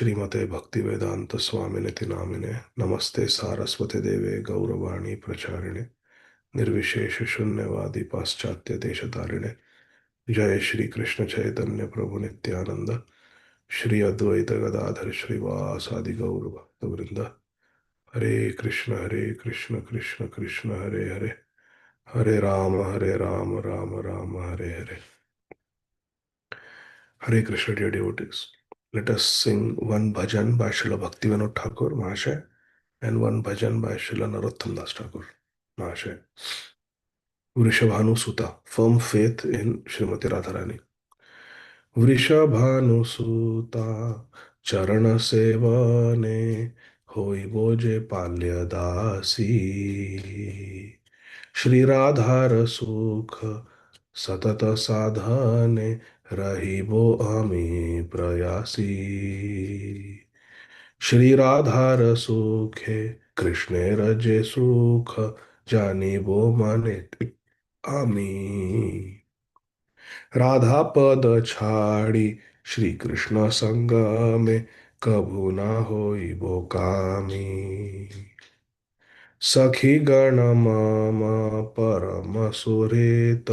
श्रीमते भक्तिवेदांत स्वामिनिति नामिने नमस्ते सारस्वते देवे गौरवाणी प्रचारिणे निर्विशेष शून्यवादी पाश्चात्य देशतारिणे जय श्री कृष्ण चैतन्य प्रभु नित्यानंद श्री अद्वैत गदाधर श्रीवासादि गौर भक्तवृंद हरे Krishna Krishna Krishna Hare Hare Hare Ram Ram Ram Hare Hare. Hare Krishna, dear devotees. Let us sing one bhajan by Srila Bhaktivinoda Thakur Mahasaya and one bhajan by Srila Narottam Das Thakur Mahasaya. Vrishabhanu Sutta, firm faith in Srimati Radharani. Vrishabhanu Charana Sevane Hoi Boje Palya Dasi Shri Radhar Sukha Satata Sadhane रहिबो आमी प्रयासी श्री राधार सुखे कृष्णे रजे सुख जानिबो माने आमी राधा पद छाड़ी श्री कृष्ण संग में कभू ना होइबो कामी सखी गण मम परम सुरेत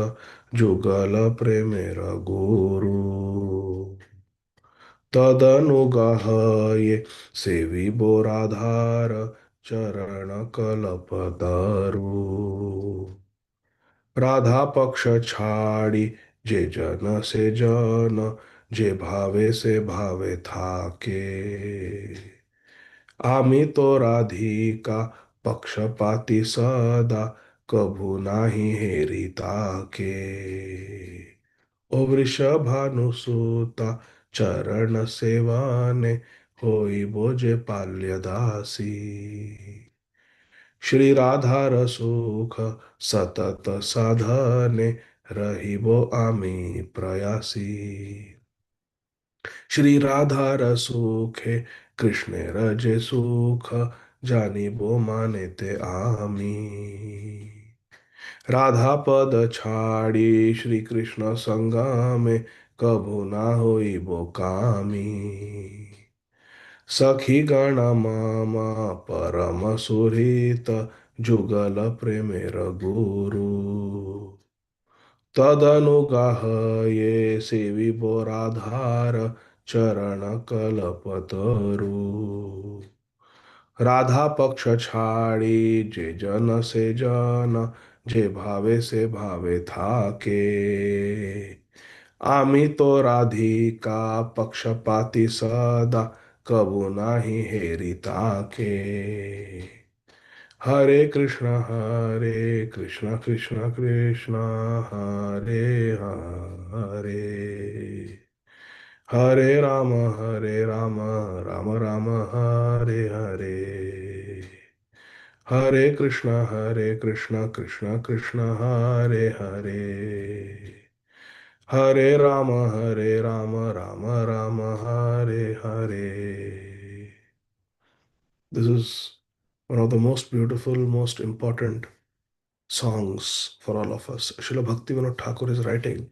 जुगल प्रेमेर गुरु तदनुगाहये सेवी बोराधार चरण कल्पतरु राधा पक्ष छाड़ी जे जन से जन जे भावे से भावे थाके आमी तो राधिका पक्षपाती सदा कभू नाही हेरी ताके ओ वृषभानुसुता चरण सेवाने होई बोजे पाल्य दासी श्री राधा रसुख सतत साधने रहिबो आमी प्रयासी श्री राधा रसुखे कृष्णे रजे सुख जानिबो मानेते आमी राधा पद छाड़ी श्री कृष्ण संगा में कभू ना होइबो कामी सखी गण मामा परम सुहृत जुगल प्रेमेर गुरु तदनुगाहये सेवी बोराधार चरण कल्पतरु राधा पक्ष छाड़ी जे जन से जन जे भावे से भावे थाके आमी तो राधिका पक्षपाती सदा कबू नाही हेरी ताके हरे Krishna Krishna Krishna Hare Hare Hare Ram Ram Ram Hare Hare Hare Krishna Krishna Krishna Hare Hare Hare Ram Ram Ram Hare Hare. This is one of the most beautiful, most important songs for all of us. Srila Bhaktivinoda Thakur is writing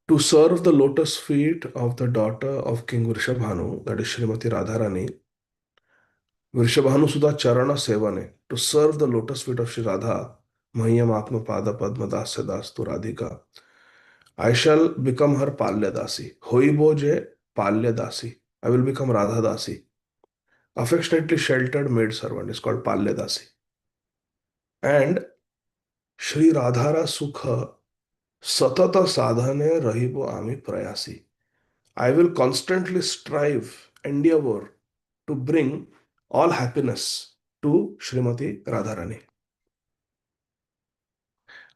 to serve the lotus feet of the daughter of King Vrishabhanu, that is Srimati Radharani. Vrishabhanu Sudha Charana Sevane, to serve the lotus feet of Sri Radha, Mahyam Atma Pada Padma Dasya Dastu Radhika. I shall become her Palya Dasi. Hoibo je Palya Dasi. I will become Radha Dasi. Affectionately sheltered maid servant is called Palya Dasi. And Shri Radhara Sukha Satata Sadhane Rahibo Ami Prayasi. I will constantly strive, endeavor to bring all happiness to Srimati Radharani.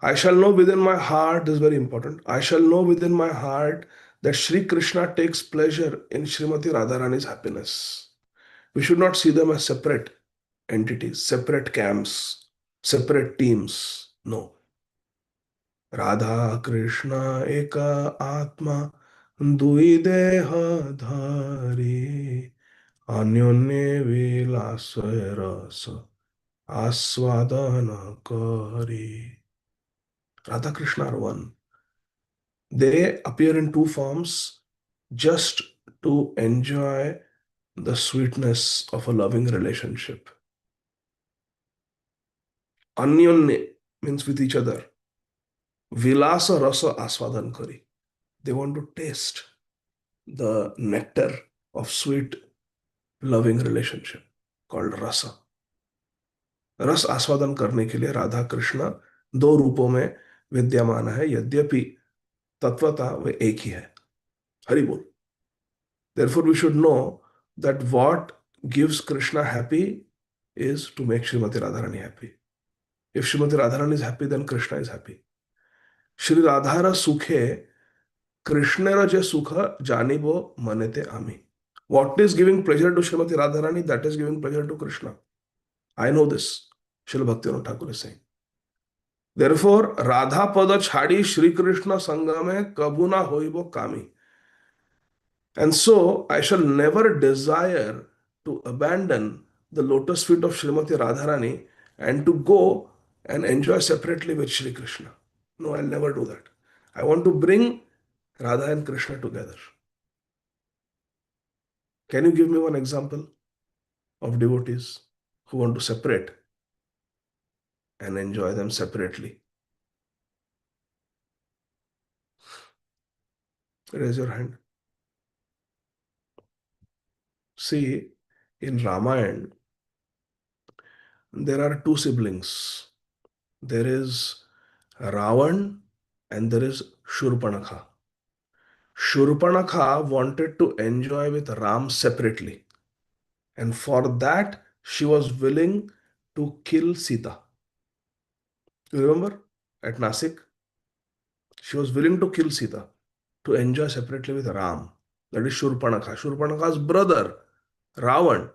I shall know within my heart, this is very important, I shall know within my heart that Sri Krishna takes pleasure in Srimati Radharani's happiness. We should not see them as separate entities, separate camps, separate teams. No. Radha Krishna Eka Atma Dui Deha Dhari Anyonye Vilasya Rasa Aswadana Kari. Radha Krishna are one. They appear in two forms just to enjoy the sweetness of a loving relationship. Anyonya means with each other. Vilasa rasa aswadan kari. They want to taste the nectar of sweet, loving relationship called rasa. रस आस्वादन करने के लिए राधा कृष्ण दो रूपों में विद्यमान है, यद्यपि तत्वता वे एक ही है. हरि बोल. Therefore, we should know that what gives Krishna happy is to make Srimati Radharani happy. If Srimati Radharani is happy, then Krishna is happy. Shri Radhara sukhe Krishnera je sukha janibo manete ami. What is giving pleasure to Srimati Radharani, that is giving pleasure to Krishna. I know this. Srila Bhaktivinoda Thakur is saying. Therefore, Radha pada chhadi Shri Krishna sangame kabuna hoibo kami. And so, I shall never desire to abandon the lotus feet of Srimati Radharani and to go and enjoy separately with Shri Krishna. No, I'll never do that. I want to bring Radha and Krishna together. Can you give me one example of devotees who want to separate and enjoy them separately? Raise your hand. See, in Ramayana, there are two siblings. There is Ravan and there is Shurpanakha. Shurpanakha wanted to enjoy with Ram separately, and for that she was willing to kill Sita. You remember at Nasik? She was willing to kill Sita to enjoy separately with Ram. That is Shurpanakha. Shurpanakha's brother, Ravan,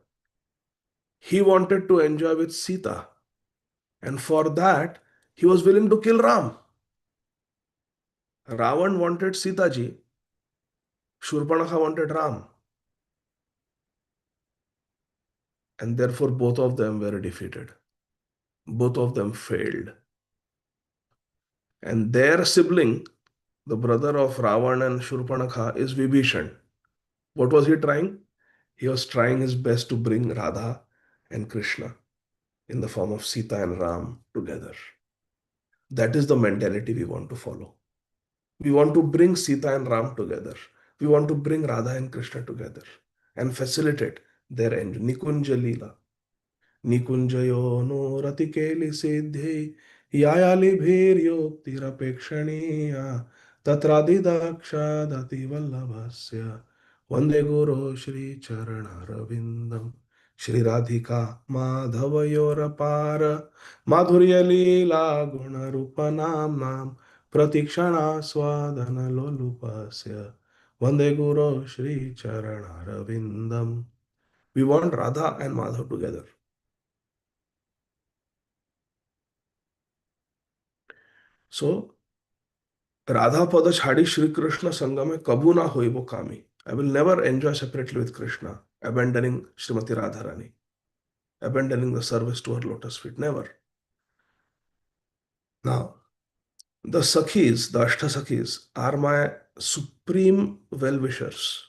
he wanted to enjoy with Sita, and for that he was willing to kill Ram. Ravan wanted Sita ji, Shurpanakha wanted Ram. And therefore, both of them were defeated. Both of them failed. And their sibling, the brother of Ravan and Shurpanakha, is Vibhishan. What was he trying? He was trying his best to bring Radha and Krishna in the form of Sita and Ram together. That is the mentality we want to follow. We want to bring Sita and Ram together. We want to bring Radha and Krishna together and facilitate their end. Nikunja Leela. Nikunjayo no ratikeli siddhi yayali bhiryoktirapekshaneya tatradidakshadati vallabhasya vande guru shri charanaravindam Shri Radhika Madhavayorapara Madhurya Leela Gunarupanam Pratikshana Swadhana Lolupasya Vande Guru Shri Charanaravindam. We want Radha and Madhav together. So, Radha Pada Chhadi Shri Krishna Sangame Kabu na hoibo kami. I will never enjoy separately with Krishna, abandoning Srimati Radharani, abandoning the service to her lotus feet. Never. Now, the Sakhis, the Ashta Sakhis, are my supreme well wishers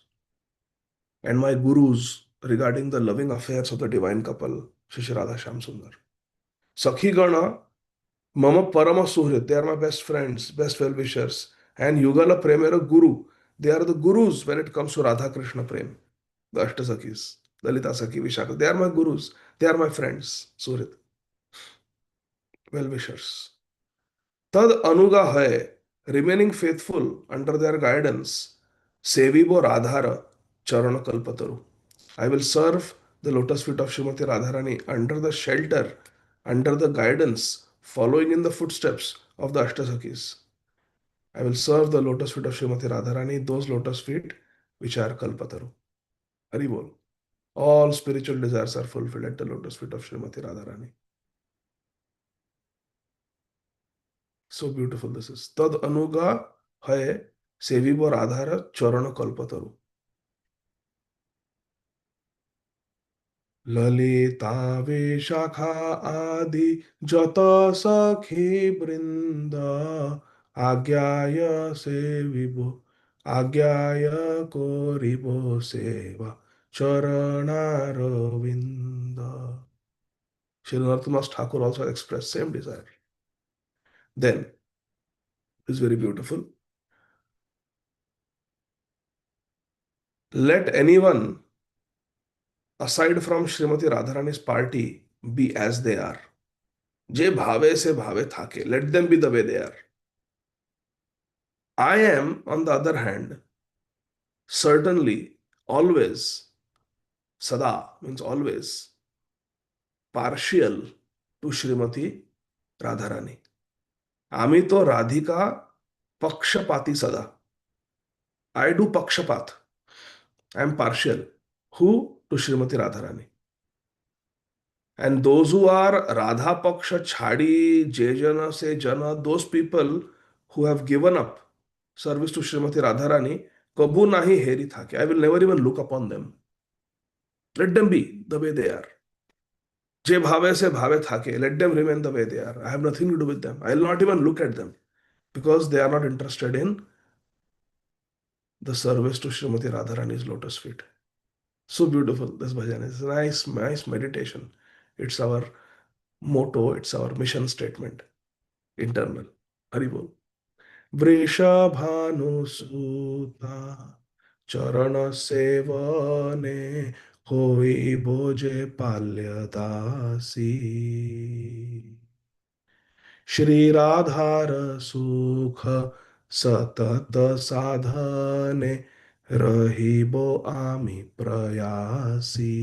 and my gurus regarding the loving affairs of the divine couple, Shri Radha Shyam Sundar. Sakhi Gana Mama Parama Suhrit, they are my best friends, best well wishers. And Yugala Premera Guru, they are the gurus when it comes to Radha Krishna Prem, the Ashtasakis, Lalita Sakhi, Vishaka. They are my gurus, they are my friends, Suhrit, well wishers. Tad Anuga Hai, remaining faithful under their guidance, Sevibo Radhara Charana Kalpataru. I will serve the lotus feet of Srimati Radharani under the shelter, under the guidance, following in the footsteps of the Ashtasakis. I will serve the lotus feet of Srimati Radharani, those lotus feet which are Kalpataru. Hari Bol. All spiritual desires are fulfilled at the lotus feet of Srimati Radharani. So beautiful this is. Tad Anuga Hai Sevibo Radhara Charana Kalpataru. Lalita Vishakha आदि जत सखी वृंद आज्ञाय से विभो आज्ञाय कोरिबो सेवा चरणारविंद. Shri Narottam Thakur also expressed same desire. Then, it's very beautiful. Let anyone aside from Srimati Radharani's party be as they are. जे भावे से भावे थाके. Let them be the way they are. I am, on the other hand, certainly always, sada means always, partial to Srimati Radharani. आम्ही तो राधिका पक्षपाती सदा. I do pakshapat. I am partial. Who? To Srimati Radharani. And those who are Radha Paksha Chhadi, Jejana Se Jana, those people who have given up service to Srimati Radharani, Kabhu nahi heri thake. I will never even look upon them. Let them be the way they are. Je bhave se bhave thake. Let them remain the way they are. I have nothing to do with them. I will not even look at them because they are not interested in the service to Srimati Radharani's lotus feet. So beautiful, this bhajan is nice, nice meditation. It's our motto, it's our mission statement, internal. Haribol. वृषभानुसुता चरण सेवने होई बोजे पाल्यदासी श्री राधार सुख सतत साधने रहिबो आमी प्रयासी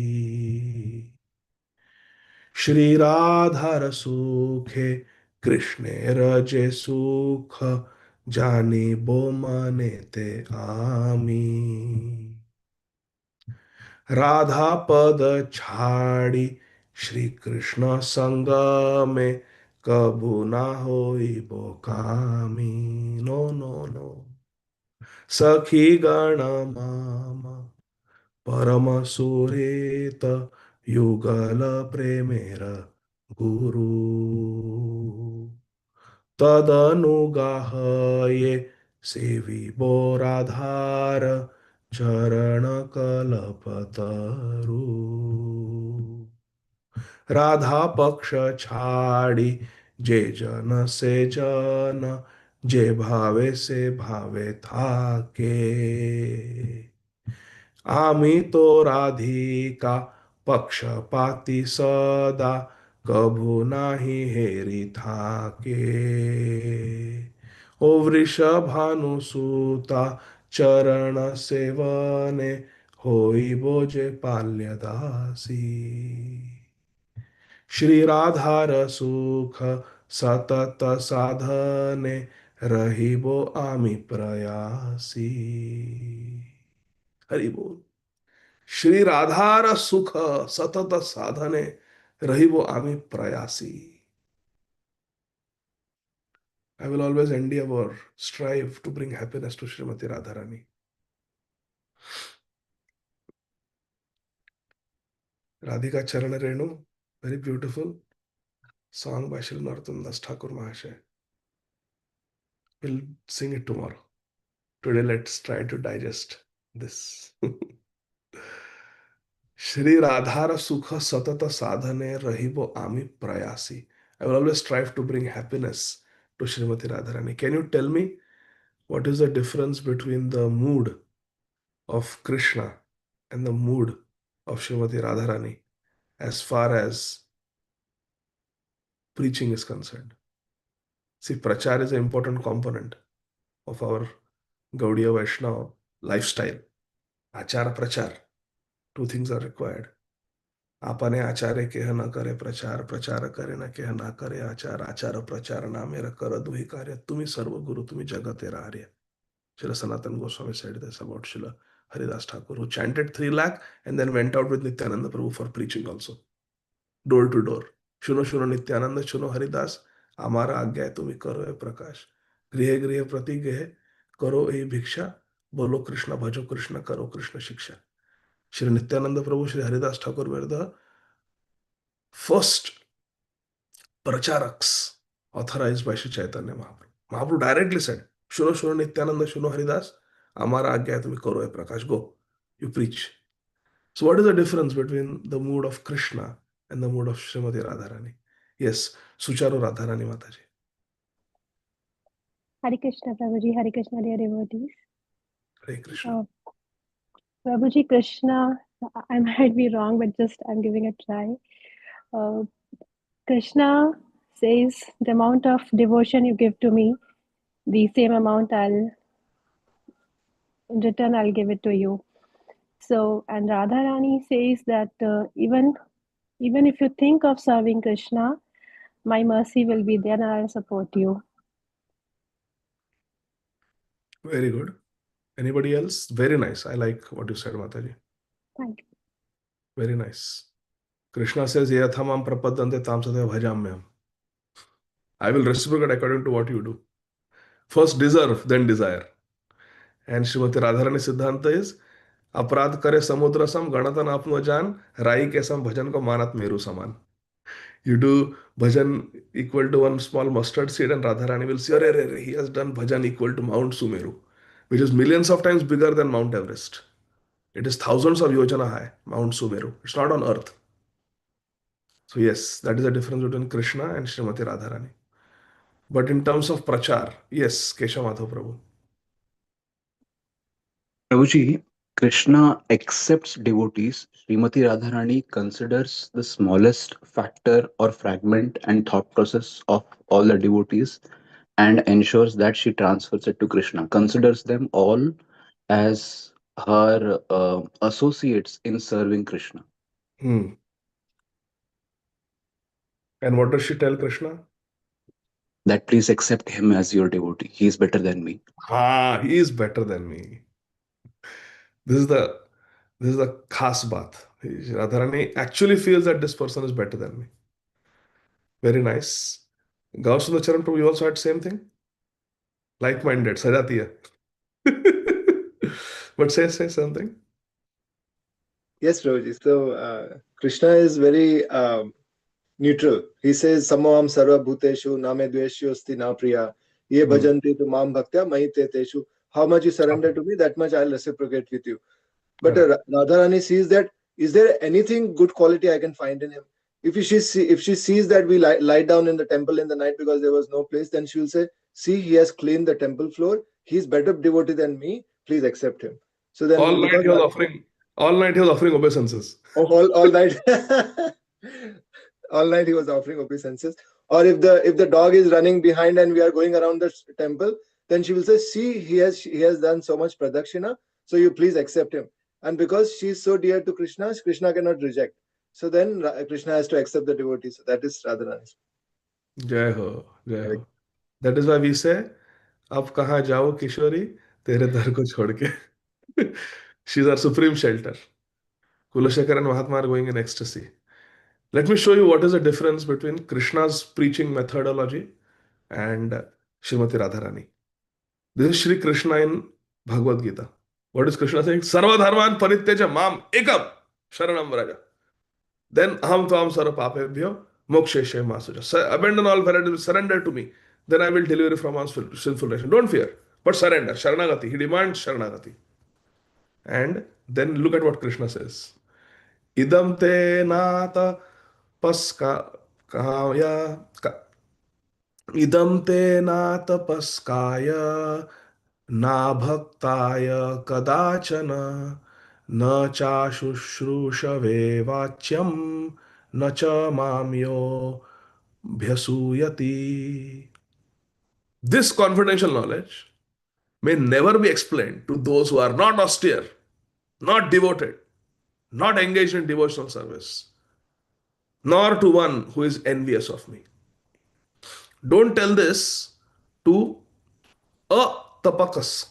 श्री राधार सुखे कृष्णेर जे सुख जानिबो मने ते आमी राधा पद छाड़ी श्री कृष्ण संग में कबू ना होइबो कामी नो नो नो सखी गण मामा परम सुरेत युगल प्रेमेर गुरु तदनुगाहये सेविबो राधार चरण कलपतरु राधा पक्ष छाड़ी जे जन से जन जे भावे से भावे थाके आमी तो राधिका पक्षपाती सदा कभू नाही हेरी थाके ओ वृषभानुसुता चरण सेवने होइबो जे पाल्यदासी श्री राधार सुख सतत साधने रहिबो आमी प्रयासी हरि बोल श्री राधार सुख सतत साधने रहिबो आमी प्रयासी I will always endeavor, strive to bring happiness to Srimati Radharani. Radhika Charan Renu, very beautiful song by Shri Narottam Das Thakur Mahasaya. We'll sing it tomorrow. Today, let's try to digest this. Shri Radhara Sukha Satata Sadhane Rahibo Ami Prayasi. I will always strive to bring happiness to Srimati Radharani. Can you tell me what is the difference between the mood of Krishna and the mood of Srimati Radharani as far as preaching is concerned? See, prachar is an important component of our Gaudiya Vaishnava lifestyle. Achara prachar, two things are required. आपने आचार्य केह न करे प्रचार प्रचार करे न केह ना करे आचार आचार प्रचार ना मेरा कर दुही कार्य तुम्ही सर्व गुरु तुम्ही जगतेरा आर्य. Srila Sanatan Goswami said this about Srila Haridas Thakur, who chanted 3 lakh and then went out with Nityananda Prabhu for preaching also, door to door. Shuno Shuno Nityananda, Shuno Haridas, Amara Agya Tumi Karo E Prakash. Grihe Grihe Prati Gehe, Karo E Bhiksha, Bolo Krishna Bhajo Krishna, Karo Krishna Shiksha. Shri Nityananda Prabhu, Shri Haridas Thakur were the first pracharaks authorized by Shri Chaitanya Mahaprabhu. Mahaprabhu directly said, Shuno Shuno Nityananda, Shuno Haridas, हमारा आज्ञा है तुम्हें करो है प्रकाश, गो, you preach. So what is the difference between the mood of Krishna and the mood of Srimati Radharani? Yes, Sucharu Radharani Mataji. Hare Krishna, Prabhuji. Hare Krishna, dear devotees. Hare Krishna. Prabhuji, Krishna, I might be wrong, but just I'm giving a try. Krishna says, the amount of devotion you give to me, the same amount in return, I'll give it to you. So, and Radharani says that even if you think of serving Krishna, my mercy will be there and I'll support you. Very good. Anybody else? Very nice. I like what you said, Mataji. Thank you. Very nice. Krishna says, Yathamam prapadante tam sadeva bhajamyam. I will reciprocate according to what you do. First deserve, then desire. And Srimati Radharani Siddhanta is, अपराध करे समुद्र सम गणतन आपनो जान राई के सम भजन को मानत मेरु समान. You do bhajan equal to one small mustard seed, and Radharani will say, "Arre, he has done bhajan equal to Mount Sumeru, which is millions of times bigger than Mount Everest. It is thousands of yojana high, Mount Sumeru. It's not on earth." So yes, that is the difference between Krishna and Srimati Radharani. But in terms of prachar, yes, Keshav Madhav Prabhu. Prabhuji, Krishna accepts devotees. Srimati Radharani considers the smallest factor or fragment and thought process of all the devotees and ensures that she transfers it to Krishna, considers them all as her associates in serving Krishna. Hmm. And what does she tell Krishna? That please accept him as your devotee. He is better than me. Ah, he is better than me. This is the khas baat. Radharani actually feels that this person is better than me. Very nice. Gausudha Charan Prabhu, you also had same thing? Like-minded, sajati hai. But say something. Yes, Prabhuji. So Krishna is very neutral. He says, Samoham sarva bhuteshu name dveshyo asti na priya. Ye bhajanti tu mam bhaktya mahite teshu. How much you surrender to me, that much I'll reciprocate with you. But Radharani sees that, is there anything good quality I can find in him? If she sees that we lie down in the temple in the night because there was no place, then she will say, see, he has cleaned the temple floor. He's better devotee than me. Please accept him. So then, All night he was offering obeisances. All night. All night he was offering obeisances. Or if the dog is running behind and we are going around the temple, then she will say, see, he has done so much pradakshina, so you please accept him. And because she is so dear to Krishna, Krishna cannot reject. So then Krishna has to accept the devotee. So that is Radharani. Jai ho, jai ho. That is why we say, अब कहाँ जाओ किशोरी तेरे दर को छोड़ के. She's our supreme shelter. Kulashekar and Mahatma are going in ecstasy. Let me show you what is the difference between Krishna's preaching methodology and Srimati Radharani. This is Sri Krishna in Bhagavad Gita. What is Krishna saying? Sarva dharman parityaja mam ekam sharanam vraja. Then aham tvam sarva papebhyo moksheshe masuja. Abandon all varieties, surrender to me. Then I will deliver you from all sinful nation. Don't fear, but surrender. Sharanagati. He demands Sharanagati. And then look at what Krishna says. Idam te nata paskaya. Idam te nata paskaya na bhaktāya kadāchana na cha shushrushave vāchyam na cha mamyo bhyasuyati. This confidential knowledge may never be explained to those who are not austere, not devoted, not engaged in devotional service, nor to one who is envious of me. Don't tell this to a tapakas,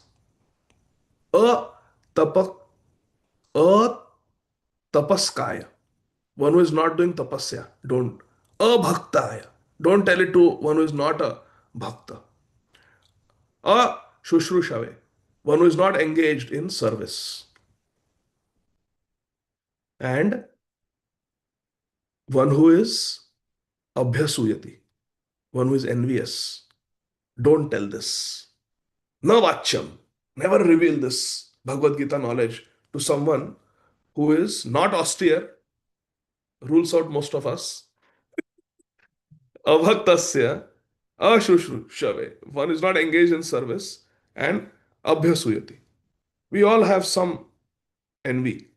a tapak, a tapaskaya, one who is not doing tapasya. Don't. A bhaktaya. Don't tell it to one who is not a bhakta. A shushrushave, one who is not engaged in service. And one who is abhyasuyati, one who is envious. Don't tell this. Na vachyam. Never reveal this Bhagavad Gita knowledge to someone who is not austere, rules out most of us, avaktasya, ashushrushrave. One is not engaged in service, and abhyasuyati. We all have some envy.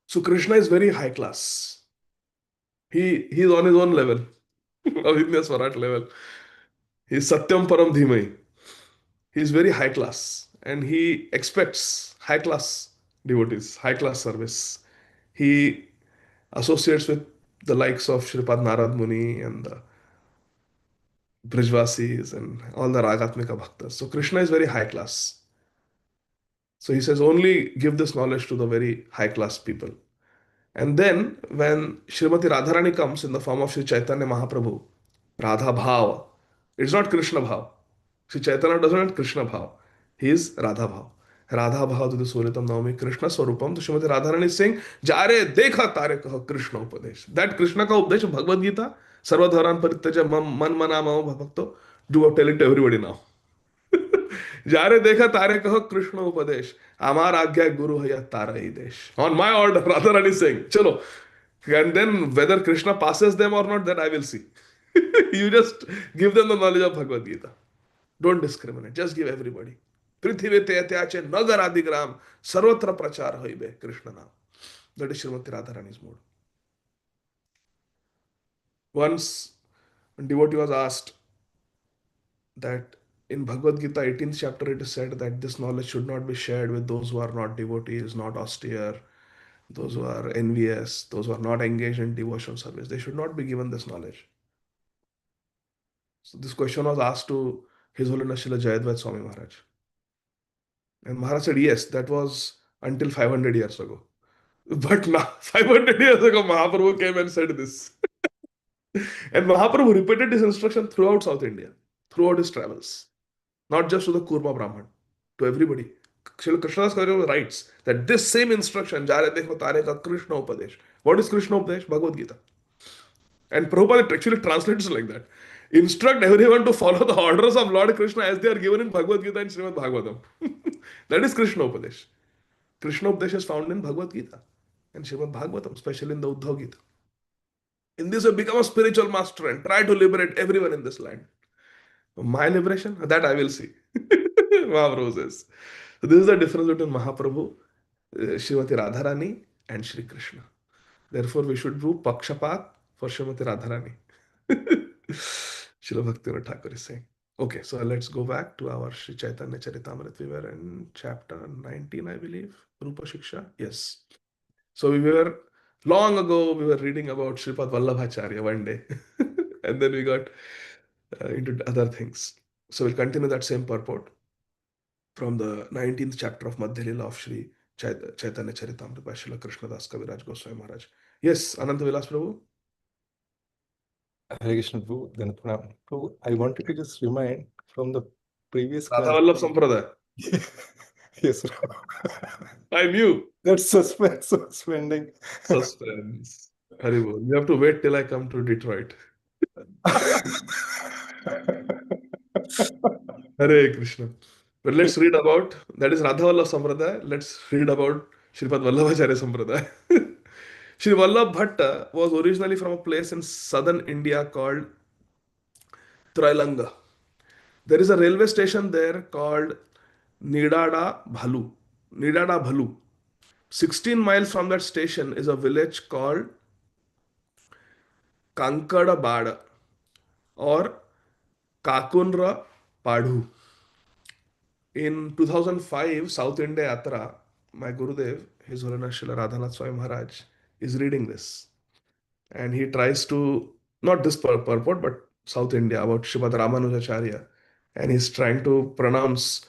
So Krishna is very high class. He's on his own level, Avidya Swarat level. He's Satyam Param Dhimai. He's very high class and he expects high class devotees, high class service. He associates with the likes of Shripad Narad Muni and the Brijvasis and all the Ragatmika Bhaktas. So Krishna is very high class. So he says, only give this knowledge to the very high class people. And then when Srimati Radharani comes in the form of Sri Chaitanya Mahaprabhu, Radha Bhav, it's not Krishna Bhav. Sri Chaitanya doesn't have Krishna Bhav. He is Radha Bhav. Radha Bhav to the Suritam Naumi Krishna Swarupam. So Srimati Radharani is saying, Jare dekha tare kaha Krishna Upadesh. That Krishna ka Upadesh of Bhagavad Gita, Sarvadharan Paritaja Man Mana Mama Bhakto, do tell it to everybody now. जारे देखा तारे कहो कृष्ण उपदेश हमार आज्ञा गुरु है तारा ही देश on my order rather than saying chalo and then whether Krishna passes them or not that I will see you just give them the knowledge of Bhagavad Gita don't discriminate just give everybody पृथ्वी ते त्याचे नगर आदि ग्राम सर्वत्र प्रचार होइबे कृष्ण नाम that is Srimati Radharani's mood once a devotee was asked that in Bhagavad Gita 18th chapter it is said that this knowledge should not be shared with those who are not devotees, not austere, those who are envious, those who are not engaged in devotional service. They should not be given this knowledge. So this question was asked to His Holiness Srila Jayadvaita Swami Maharaj. And Maharaj said, yes, that was until 500 years ago. But now, 500 years ago, Mahaprabhu came and said this. And Mahaprabhu repeated this instruction throughout South India, throughout his travels. Not just to the Kurma Brahman, to everybody. Srila Krishnadas Kaviraj writes that this same instruction, Jare Dekho Tare Ka Krishna Upadesh. What is Krishna Upadesh? Bhagavad Gita. And Prabhupada actually translates it like that. Instruct everyone to follow the orders of Lord Krishna as they are given in Bhagavad Gita and Srimad Bhagavatam. That is Krishna Upadesh. Krishna Upadesh is found in Bhagavad Gita and Srimad Bhagavatam, especially in the Uddhav Gita. In this, you become a spiritual master and try to liberate everyone in this land. My liberation? That I will see. Mahaprabhu says. So this is the difference between Mahaprabhu, Srimati Radharani, and Shri Krishna. Therefore, we should do Pakshapat for Srimati Radharani. Srila Bhaktivinoda Thakur is saying. Okay, so let's go back to our Sri Chaitanya Charitamrita. We were in chapter 19, I believe. Rupa Shiksha. Yes. So long ago, we were reading about Sripad Vallabhacharya one day. And then we got into other things. So we'll continue that same purport from the 19th chapter of Madhya Lila of Sri Chaitanya Charitamrita by Srila Krishnadas Kaviraj Goswami Maharaj. Yes, Ananta Vilas Prabhu. Hare Krishna Prabhu, then Pranam. Prabhu, I wanted to just remind from the previous Radha class. Vallabh Sampradaya. Yes, Prabhu. I knew. That's suspending. Suspense. Haribol. You have to wait till I come to Detroit. Hare Krishna. But let's read about, that is Radha Vallabh Sampradaya. Let's read about Sripad Vallabhacharya Sampradaya. Sri Vallabh Bhatta was originally from a place in southern India called Trailanga. There is a railway station there called Nidada Bhalu. Nidada Bhalu. 16 miles from that station is a village called Kankadabada or Kakunra Padhu. In 2005, South India Yatra, my Gurudev, His Holiness Srila Radhanath Swami Maharaj, is reading this. And he tries to, not this purport, but South India, about Srimad Ramanujacharya. And he's trying to pronounce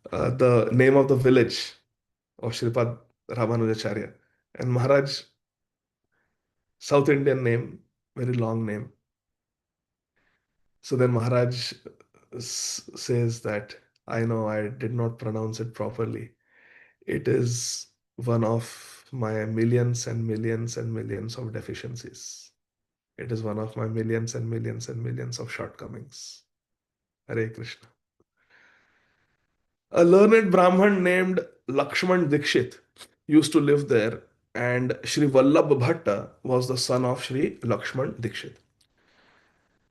the name of the village of Sripad Ramanujacharya. And Maharaj, South Indian name, very long name. So then Maharaj says that, I know I did not pronounce it properly. It is one of my millions and millions and millions of deficiencies. It is one of my millions and millions and millions of shortcomings. Hare Krishna. A learned Brahman named Lakshman Dikshit used to live there, and Sri Vallabh Bhatta was the son of Sri Lakshman Dikshit.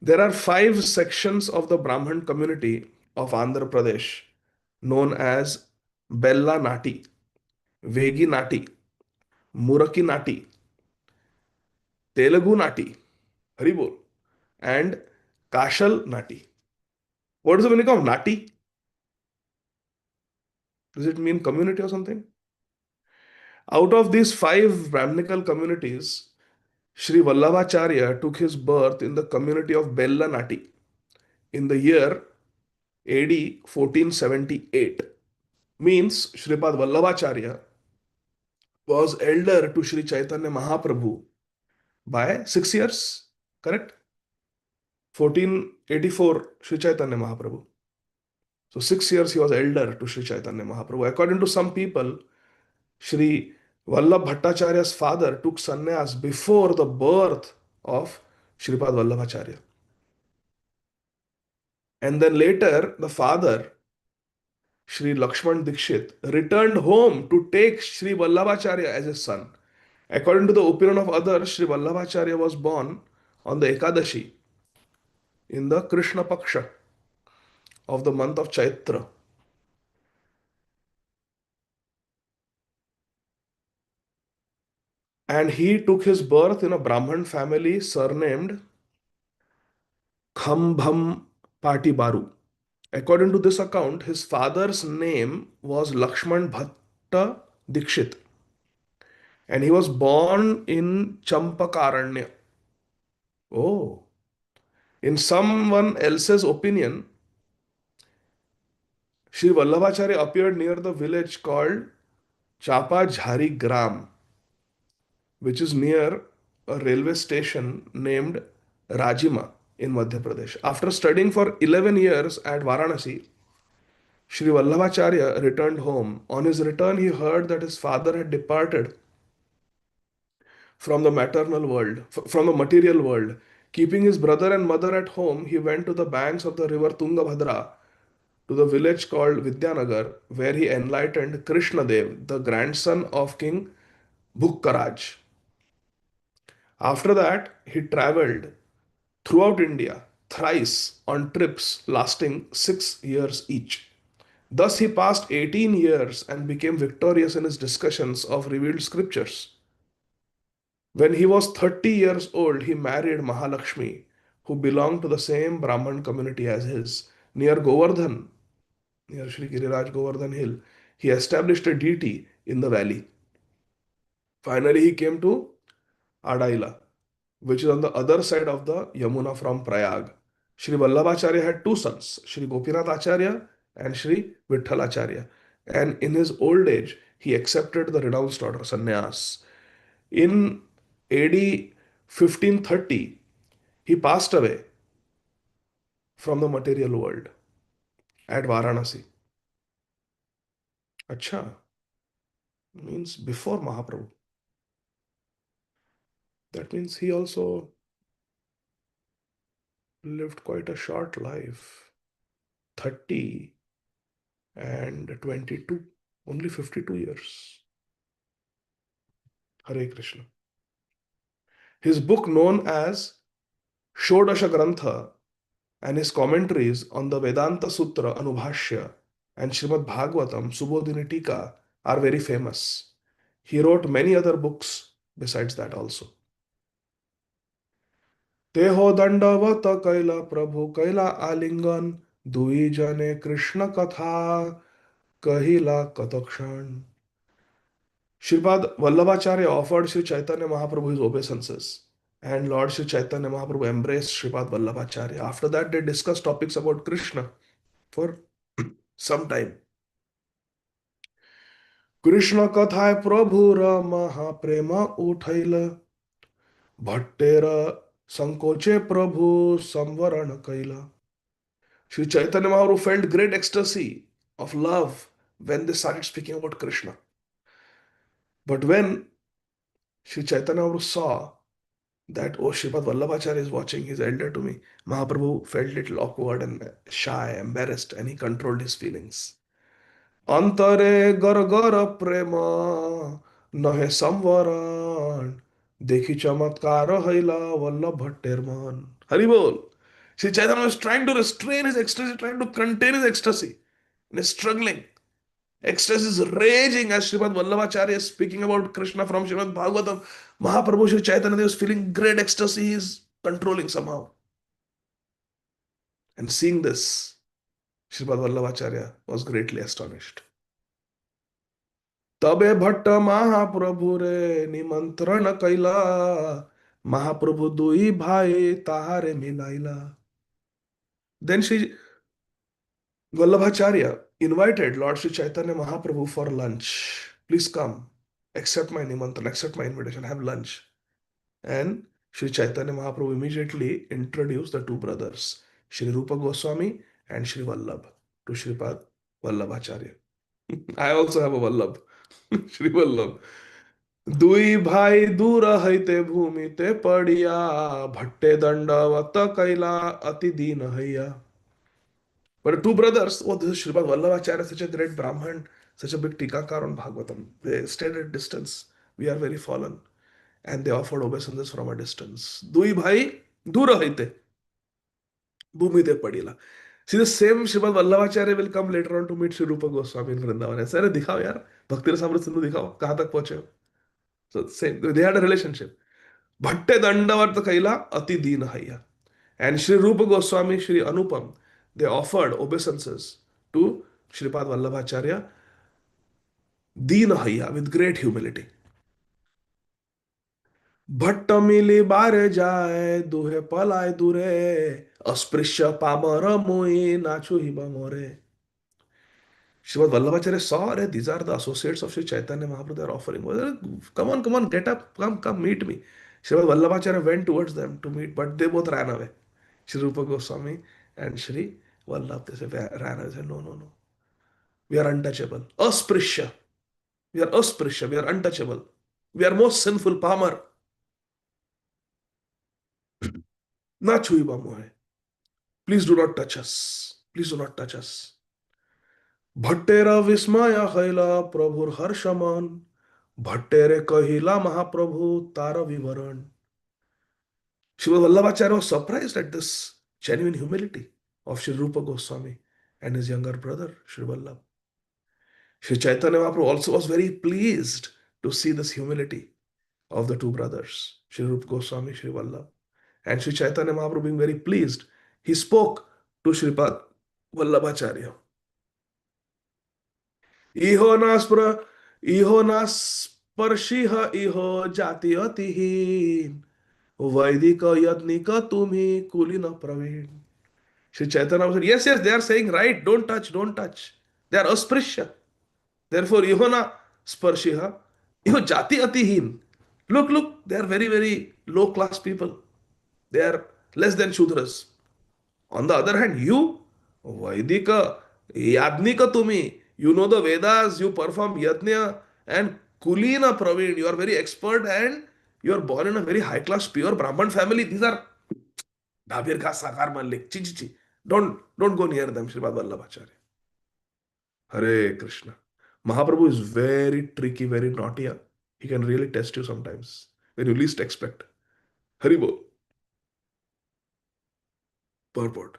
There are 5 sections of the Brahman community of Andhra Pradesh known as Bella Nati, Vegi Nati, Muraki Nati, Telugu Nati, Haribol, and Kashal Nati. What is the meaning of Nati? Does it mean community or something? Out of these 5 Brahminical communities, Sri Vallabhacharya took his birth in the community of Bella Nati in the year AD 1478. Means Sripad Vallabhacharya was elder to Sri Chaitanya Mahaprabhu by 6 years, correct? 1484, Sri Chaitanya Mahaprabhu. So 6 years he was elder to Sri Chaitanya Mahaprabhu. According to some people, Sri Vallabh Bhattacharya's father took sannyas before the birth of Sripad Vallabhacharya. And then later, the father, Sri Lakshman Dikshit, returned home to take Sri Vallabhacharya as his son. According to the opinion of others, Sri Vallabhacharya was born on the Ekadashi in the Krishna Paksha of the month of Chaitra. And he took his birth in a Brahman family surnamed Khambham Patibaru. According to this account, his father's name was Lakshman Bhatta Dikshit, and he was born in Champakaranya. Oh, in someone else's opinion, Sri Vallabhacharya appeared near the village called Chapa Jhari Gram, which is near a railway station named Rajima in Madhya Pradesh. After studying for 11 years at Varanasi, Sri Vallabhacharya returned home. On his return, he heard that his father had departed from the maternal world, from the material world. Keeping his brother and mother at home, he went to the banks of the river Tungabhadra to the village called Vidyanagar, where he enlightened Krishnadev, the grandson of King Bhukkaraj. After that, he traveled throughout India thrice on trips lasting 6 years each. Thus, he passed 18 years and became victorious in his discussions of revealed scriptures. When he was 30 years old, he married Mahalakshmi, who belonged to the same Brahman community as his. Near Govardhan, near Sri Giriraj Govardhan Hill, he established a deity in the valley. Finally, he came to Adaila, which is on the other side of the Yamuna from Prayag. Sri Vallabhacharya had 2 sons, Sri Gopinath Acharya and Sri Vithalacharya. And in his old age, he accepted the renounced order, sannyas. In AD 1530, he passed away from the material world at Varanasi. Acha, means before Mahaprabhu. That means he also lived quite a short life, 30 and 22, only 52 years. Hare Krishna. His book known as Shodasha Grantha and his commentaries on the Vedanta Sutra Anubhashya and Srimad Bhagavatam Subodhini Tika are very famous. He wrote many other books besides that also. Teho Dandavata Kaila Prabhu Kaila Alingan Dui Jane Krishna Katha Kahila Katakshan. Sripad Vallabhacharya offered Sri Chaitanya Mahaprabhu his obeisances, and Lord Sri Chaitanya Mahaprabhu embraced Sripad Vallabhacharya. After that, they discussed topics about Krishna for some time. Krishna Katha Prabhura Mahaprema Uthaila Bhattera Sankoche Prabhu Samvarana Kaila. Sri Chaitanya Mahaprabhu felt great ecstasy of love when they started speaking about Krishna. But when Sri Chaitanya Mahaprabhu saw that, oh, Sripad Vallabhacharya is watching, he's elder to me, Mahaprabhu felt little awkward and shy, embarrassed, and he controlled his feelings. अंतरे गरगर प्रेम नहे संवरण देखी चमत्कार हैला वल्लभ भट्टेर मन. हरि बोल. Sri Chaitanya was trying to restrain his ecstasy, trying to contain his ecstasy, and is struggling. Ecstasy is raging as Srimad Vallabhacharya is speaking about Krishna from Srimad Bhagavatam. Mahaprabhu Sri Chaitanya was feeling great ecstasy, he is controlling somehow. And seeing this, Srimad Vallabhacharya was greatly astonished. तबे भट्ट महाप्रभु रे निमंत्रण कैला महाप्रभु दुई भाई ताहारे मिलाइला. Then Sri Vallabhacharya invited Lord Sri Chaitanya Mahaprabhu for lunch. Please come, accept my nimantran, accept my invitation, have lunch. And Sri Chaitanya Mahaprabhu immediately introduced the two brothers, Sri Rupa Goswami and Sri Vallabh, to Sripad Vallabhacharya. I also have a Vallabh, Sri Vallabh. दुई भाई दूर हईते भूमि ते पड़िया भट्टे दंडवत कैला अति दीन हैया. But two brothers, oh, this is Sripad Vallabhacharya, such a great Brahman, such a big Tikakar on Bhagavatam. They stayed at distance. We are very fallen. And they offered obeisances from a distance. Dui bhai dura haite. Bhumi te padila. See, the same Srimad Vallabhacharya will come later on to meet Sri Rupa Goswami in Vrindavan. ऐसा अरे दिखाओ यार, भक्ति रसामृत सिंधु दिखाओ, कहाँ तक पहुंचे हो. So same, they had a relationship. भट्टे दंडवत कैला अति दीन हैया. And Sri Rupa Goswami, Sri Anupam, they offered obeisances to Sripad Vallabhacharya, Deen Hayya, with great humility. Bhatt मिली बारे जाए दुहे पलाय दूरे अस्पृश्य पामर मोई नाचु हिबा मोरे. Srimad Vallabhacharya saw, these are the associates of Sri Chaitanya Mahaprabhu, they are offering. Well, come on, get up, come, meet me. Srimad Vallabhacharya went towards them to meet, but they both ran away. Sri Rupa Goswami and Sri Vallabh, they ran away. They said, no. We are untouchable. Asprishya. We are asprishya. We are untouchable. We are most sinful, Pamar. Na chuiba mohe. Please do not touch us. Please do not touch us. भट्टेरा विस्मय हैला प्रभुर हर्षमन भट्टेरे कहिला महाप्रभु तार विवरण. Srimad Vallabhacharya was surprised at this genuine humility of Sri Rupa Goswami and his younger brother, Sri Vallabh. Sri Chaitanya Mahaprabhu also was very pleased to see this humility of the two brothers, Sri Rupa Goswami, Sri Vallabh. And Sri Chaitanya Mahaprabhu being very pleased, he spoke to Sripad Vallabhacharya. इहो ना स्पर्शिह इहो जाति अतिहीन वैदिक यज्ञिक तुम्ही कुलीन Praveen. Sri Chaitanya said, yes, they are saying right, don't touch. They are asprishya. Therefore, iho na sparshiha, iho jati atihin. Look, they are very, very low class people. They are less than Shudras. On the other hand, you, Vaidika, Yadnika Tumi, you know the Vedas, you perform Yajna, and Kulina Praveen, you are very expert and you are born in a very high class, pure Brahman family. These are Dhabir Kha Sakar Malik. Chi. Don't go near them, Srimad Vallabhacharya. Hare Krishna. Mahaprabhu is very tricky, very naughty. He can really test you sometimes when you least expect. Haribol. Purport.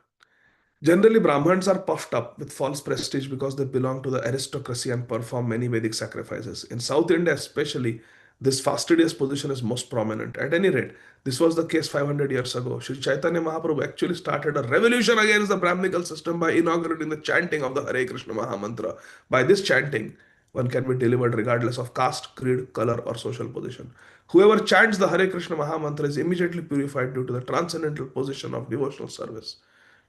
Generally, Brahmins are puffed up with false prestige because they belong to the aristocracy and perform many Vedic sacrifices. In South India especially, this fastidious position is most prominent. At any rate, this was the case 500 years ago. Sri Chaitanya Mahaprabhu actually started a revolution against the Brahminical system by inaugurating the chanting of the Hare Krishna Mahamantra. By this chanting, one can be delivered regardless of caste, creed, color, or social position. Whoever chants the Hare Krishna Mahamantra is immediately purified due to the transcendental position of devotional service.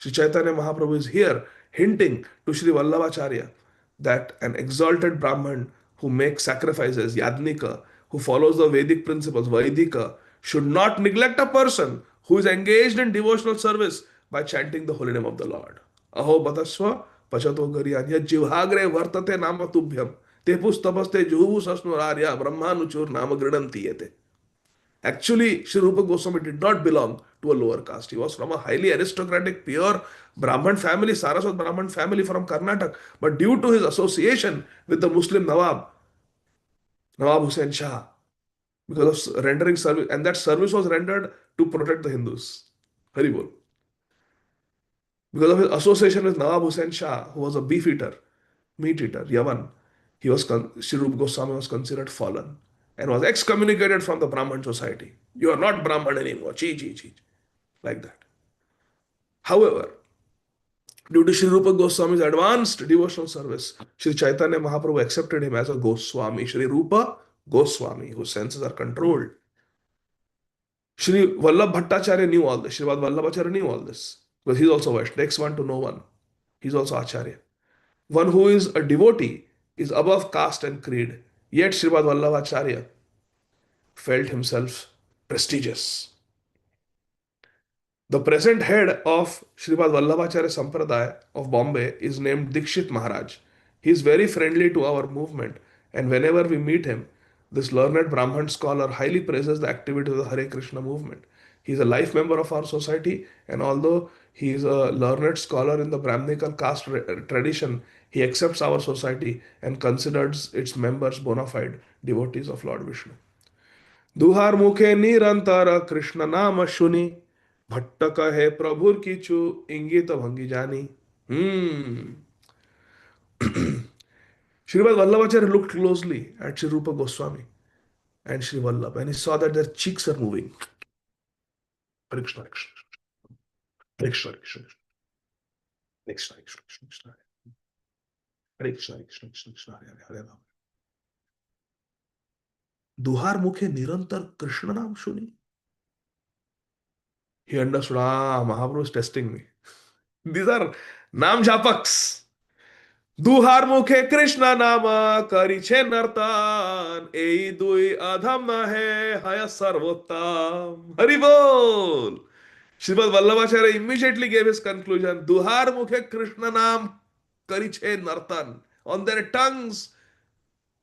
Sri Chaitanya Mahaprabhu is here hinting to Sri Vallabhacharya that an exalted Brahman who makes sacrifices, Yadnika, who follows the Vedic principles, Vaidika, should not neglect a person who is engaged in devotional service by chanting the holy name of the Lord. Aho batasva pachato garyan yajjivhagre vartate nama tubhyam tepus tapaste juhu sasnurarya brahmanuchur nama gridanti yete. Actually, Sri Rupa Goswami did not belong to a lower caste. He was from a highly aristocratic, pure Brahman family, Saraswat Brahman family from Karnataka. But due to his association with the Muslim Nawab Hussain Shah, because of rendering service, and that service was rendered to protect the Hindus. Haribol. Because of his association with Nawab Hussain Shah, who was a beef eater, meat eater, Yavan, Sri Rupa Goswami was considered fallen and was excommunicated from the Brahman society. You are not Brahman anymore. Chi, chi, chi. Like that. However, due to Sri Rupa Goswami's advanced devotional service, Sri Chaitanya Mahaprabhu accepted him as a Goswami, Sri Rupa Goswami, whose senses are controlled. Sri Vallabh Bhattacharya knew all this. Srivad Vallabhacharya knew all this. Because he's also Vaishnava. Next one to no one. He's also Acharya. One who is a devotee is above caste and creed. Yet Srivad Vallabhacharya felt himself prestigious. The present head of Srimad Vallabhacharya Sampradaya of Bombay is named Dikshit Maharaj. He is very friendly to our movement, and whenever we meet him, this learned Brahman scholar highly praises the activity of the Hare Krishna movement. He is a life member of our society, and although he is a learned scholar in the Brahminical caste tradition, he accepts our society and considers its members bona fide devotees of Lord Vishnu. दुहार मुखे निरंतर कृष्ण नाम सुनी भट्ट कहे प्रभुर किचु इंगित भंगी जानी. Srimad Vallabhacharya looked closely at Sri Rupa Goswami and Sri Vallabh, and he saw that their cheeks are moving. Hare Krishna, Hare Krishna, Hare Krishna, Hare Krishna, Hare Krishna, Hare Krishna, Hare Krishna, Hare Krishna, Krishna Krishna, Hare Hare, Hare Ram. दुहार मुखे निरंतर कृष्ण नाम सुनी. He understood, Mahaprabhu is testing me. These are Nam Japaks. दुहार मुखे कृष्ण नाम करी छे नर्तन ए दुई अधम न है हय सर्वोत्तम. हरि बोल. Srimad Vallabhacharya immediately gave his conclusion. Duhar mukhe Krishna naam kariche nartan. On their tongues,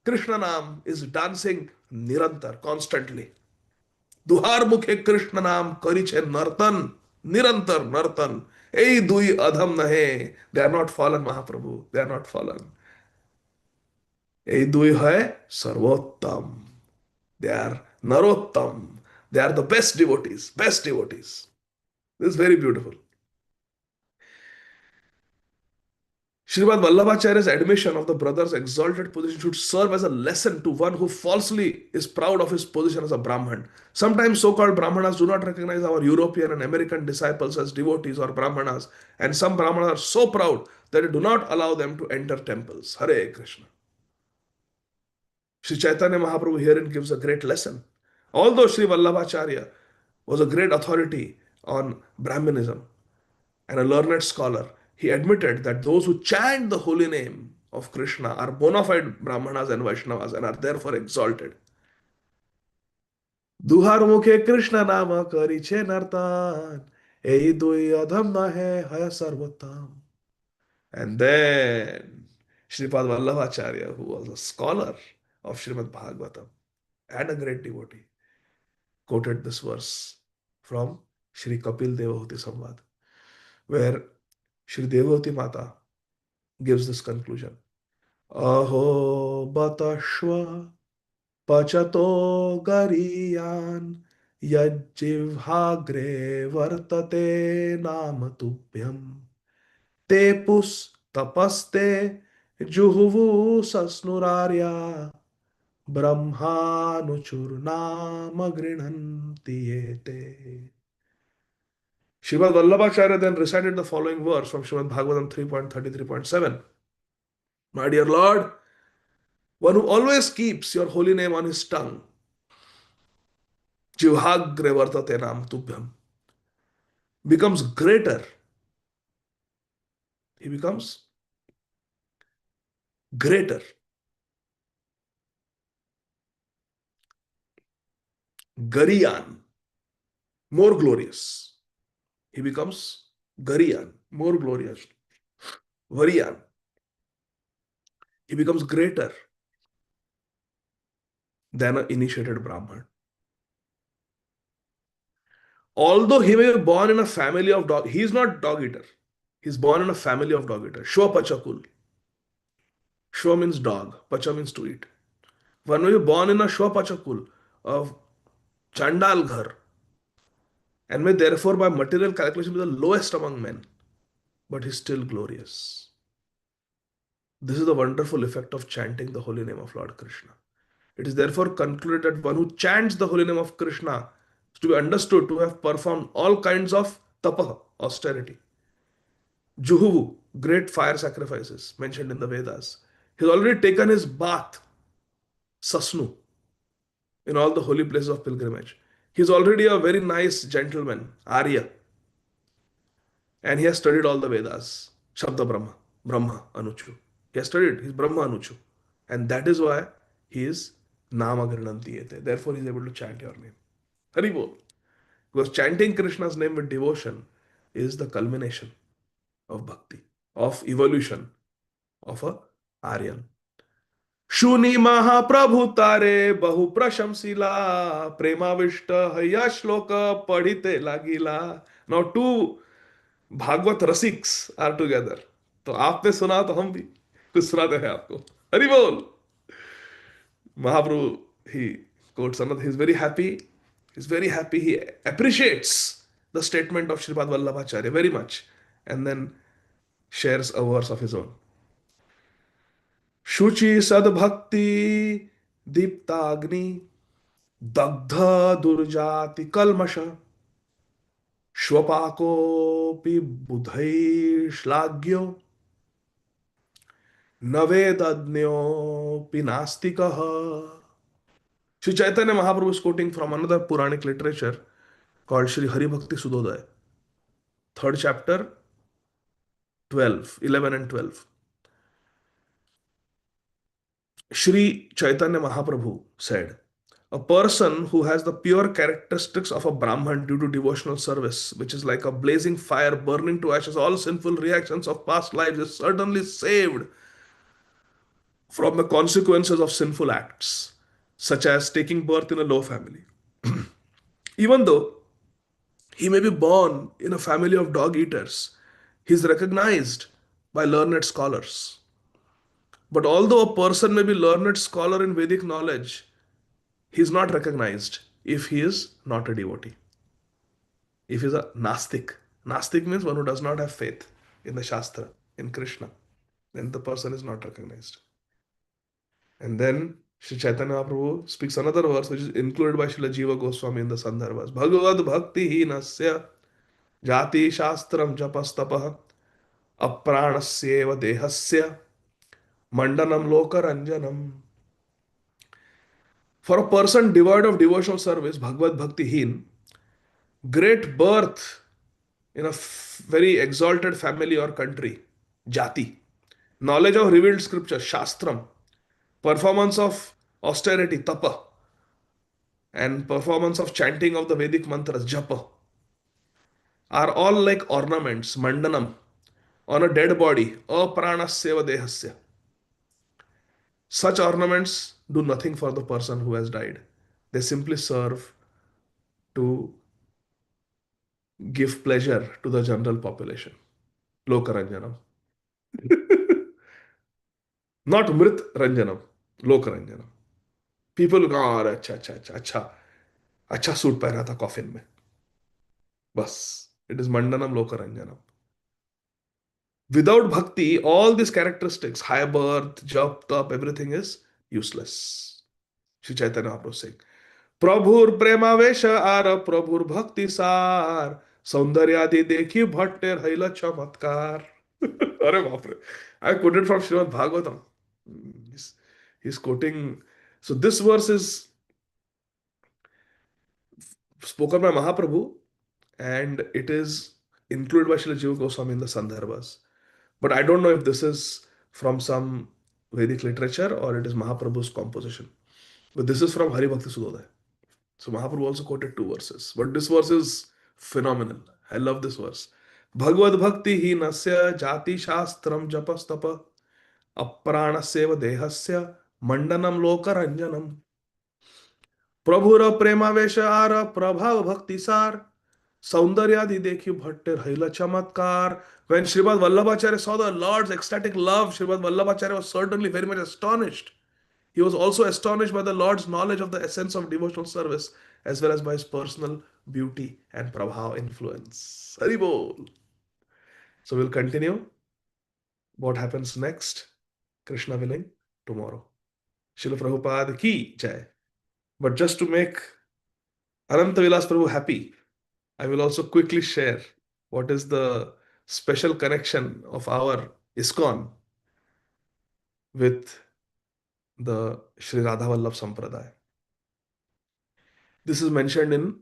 Krishna naam is dancing nirantar, constantly. Duhar mukhe Krishna naam kariche nartan, nirantar nartan. Ei dui adham nahe. They are not fallen, Mahaprabhu. They are not fallen. Ei dui hai sarvottam. They are narottam. They are the best devotees. Best devotees. This is very beautiful. Srimad Vallabhacharya's admission of the brother's exalted position should serve as a lesson to one who falsely is proud of his position as a Brahman. Sometimes so-called Brahmanas do not recognize our European and American disciples as devotees or Brahmanas, and some Brahmanas are so proud that they do not allow them to enter temples. Hare Krishna. Sri Chaitanya Mahaprabhu herein gives a great lesson. Although Sri Vallabhacharya was a great authority on Brahmanism and a learned scholar, he admitted that those who chant the holy name of Krishna are bona fide Brahmanas and Vaishnavas and are therefore exalted. Duhar mukhe Krishna nama kariche nartan, ei dui adham nahe haya sarvottam. And then Sripad Vallabhacharya, who was a scholar of Srimad Bhagavatam and a great devotee, quoted this verse from Sri Kapil Devahuti Samvad, where Sri Devavati Mata gives this conclusion. Aho batashva pachato gariyan yajjivhagre vartate namatubhyam tepus tapaste juhuvu sasnurarya brahmanuchurnama grinanti ete. Srimad Vallabhacharya then recited the following verse from Srimad Bhagavatam 3.33.7. My dear Lord, one who always keeps your holy name on his tongue, Jivhagre vartate nam tubhyam, becomes greater. He becomes greater. Gariyan, more glorious. He becomes Gariyan, more glorious. Variyan, he becomes greater than an initiated Brahman. Although he may be born in a family of dog, he is not dog eater. He's born in a family of dog eater. Shwa Pachakul. Shwa means dog. Pacha means to eat. One may be born in a Shwa Pachakul of Chandal Ghar and may therefore by material calculation be the lowest among men, but he's still glorious. This is the wonderful effect of chanting the holy name of Lord Krishna. It is therefore concluded that one who chants the holy name of Krishna is to be understood to have performed all kinds of tapa, austerity, juhuvu, great fire sacrifices mentioned in the Vedas. He's already taken his bath, sasnu, in all the holy places of pilgrimage. He's already a very nice gentleman, Arya, and he has studied all the Vedas, Shabda Brahma Anuchu. He has studied, he's Brahma Anuchu. And that is why he is Nama Grinantiyete. Therefore, he is able to chant your name. Haribol. Because chanting Krishna's name with devotion is the culmination of bhakti, of evolution of a Aryan. शुनि महाप्रभु तारे बहु प्रशंसिला प्रेमाविष्ट हैया श्लोक पढ़िते लागिला. Now two Bhagavat रसिक्स are together. तो आपने सुना तो हम भी कुछ सुनाते हैं आपको. हरि बोल. Mahaprabhu, he quotes another. He's very happy. He's very happy. He appreciates the statement of Sripad Vallabhacharya very much, and then shares a verse of his own. Shuchi sadbhakti diptagni dagdha durjati kalmasha shwapako pi budhai shlagyo navedadnyo pi nastikah. Sri Chaitanya Mahaprabhu is quoting from another Puranic literature called Sri Hari Bhakti Sudodaya, third chapter, 11 and 12. Sri Chaitanya Mahaprabhu said, a person who has the pure characteristics of a Brahman due to devotional service, which is like a blazing fire burning to ashes all sinful reactions of past lives, is certainly saved from the consequences of sinful acts, such as taking birth in a low family. Even though he may be born in a family of dog eaters, he is recognized by learned scholars. But although a person may be learned scholar in Vedic knowledge, he is not recognized if he is not a devotee. If he is a Nastik. Nastik means one who does not have faith in the Shastra, in Krishna. Then the person is not recognized. And then Sri Chaitanya Mahaprabhu speaks another verse which is included by Srila Jiva Goswami in the Sandarbhas. Bhagavad Bhakti Hinasya Jati Shastram Japastapah Apranasya Dehasya Mandanam Lokaranjanam. For a person devoid of devotional service, Bhagavad Bhakti Hin, great birth in a very exalted family or country, Jati, knowledge of revealed scripture, Shastram, performance of austerity, Tapa, and performance of chanting of the Vedic mantras, Japa, are all like ornaments, Mandanam, on a dead body, Apranasya Dehasya. Such ornaments do nothing for the person who has died. They simply serve to give pleasure to the general population. Lokaranjanam. Not Mrit Ranjanam. Lokaranjanam. People go, oh, अच्छा suit पहना था coffin में. बस. It is Mandanam Lokaranjanam. Without bhakti, all these characteristics, high birth, jap, tap, everything is useless. Sri Chaitanya Mahaprabhu saying, Prabhur premavesh ara Prabhur bhakti sar सौंदर्यादि देखी भट्टेर हैला चमत्कार. अरे बाप रे. I quoted from Srimad Bhagavatam. He's quoting. So this verse is spoken by Mahaprabhu and it is included by Srila Jiva Goswami in the Sandarbhas. But I don't know if this is from some Vedic literature or it is Mahaprabhu's composition. But this is from Hari Bhakti Sudodaya. So Mahaprabhu also quoted two verses. But this verse is phenomenal. I love this verse. Bhagavad Bhakti hi nasya jati shastram japastapa apranaseva dehasya mandanam lokaranjanam. Prabhura premavesha ara prabhav bhakti sar Saundaryadi dekhi bhatte rahila chamatkar. When Srimad Vallabhacharya saw the Lord's ecstatic love, Srimad Vallabhacharya was certainly very much astonished. He was also astonished by the Lord's knowledge of the essence of devotional service, as well as by his personal beauty and prabha influence. Hari bol. So we'll continue. What happens next? Krishna willing, tomorrow. Srila Prabhupada ki jai. But just to make Ananta Vilas Prabhu happy, I will also quickly share what is the special connection of our ISKCON with the Sri Radha Vallabh Sampradaya. This is mentioned in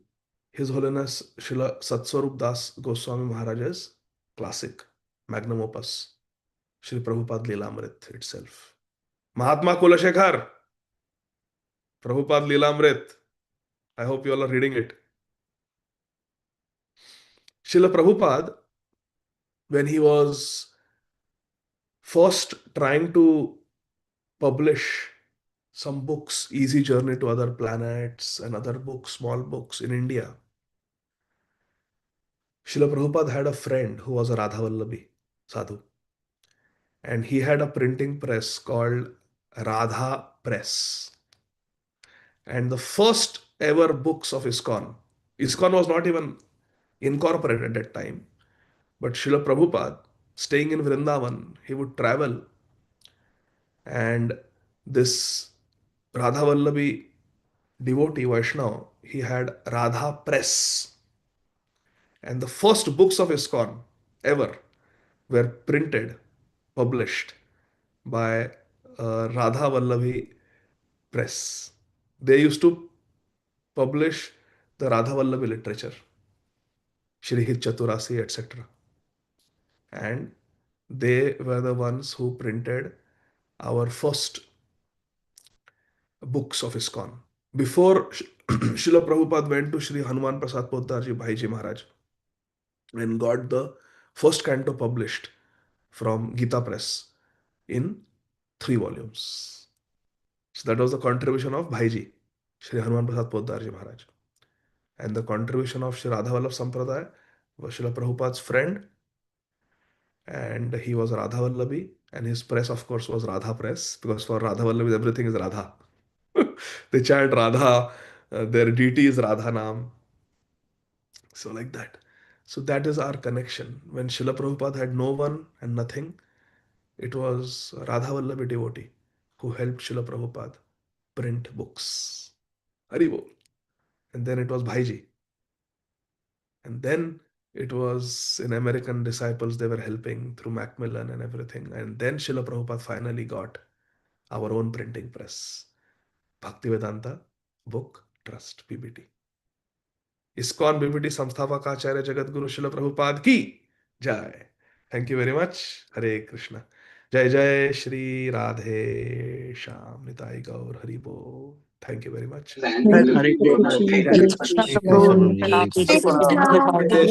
His Holiness Srila Satswarup Das Goswami Maharaja's classic magnum opus, Sri Prabhupada Lilamrit itself. Mahatma Kulashekar, Prabhupada Lilamrit. I hope you all are reading it. Srila Prabhupada, when he was first trying to publish some books, Easy Journey to Other Planets and other books, small books in India, Srila Prabhupada had a friend who was a Radha Vallabhi sadhu, and he had a printing press called Radha Press. And the first ever books of ISKCON was not even incorporated at that time, but Srila Prabhupada, staying in Vrindavan, he would travel, and this Radha Vallabhi devotee Vaishnava, he had Radha Press. And the first books of ISKCON ever were printed, published by Radha Vallabhi Press. They used to publish the Radha Vallabhi literature, Shri Hit Chaturasi, etc. And they were the ones who printed our first books of ISKCON. Before Srila Prabhupada went to Shri Hanuman Prasad Poddar Bhaiji Maharaj and got the first canto published from Gita Press in 3 volumes. So that was the contribution of Bhaiji, Shri Hanuman Prasad Poddar Maharaj. And the contribution of Shri Radha Vallabh Sampradaya was Srila Prabhupada's friend, and he was Radha Vallabhi, and his press, of course, was Radha Press, because for Radha Vallabhi, everything is Radha. They chant Radha, their deity is Radha Nam. So, like that. So, that is our connection. When Srila Prabhupada had no one and nothing, it was Radha Vallabhi devotee who helped Srila Prabhupada print books. Hari Bol. And then it was Bhaiji. And then it was in American disciples, they were helping through Macmillan and everything. And then Srila Prabhupada finally got our own printing press, Bhaktivedanta Book Trust, BBT. ISKCON BBT Samsthapak Acharya Jagadguru Srila Prabhupada ki jai. Thank you very much. Hare Krishna. Jai Jai Shri Radhe Shyam Nitai Gaur Hari Bol. Thank you very much. Hare Krishna. Hare Krishna. Hare Krishna.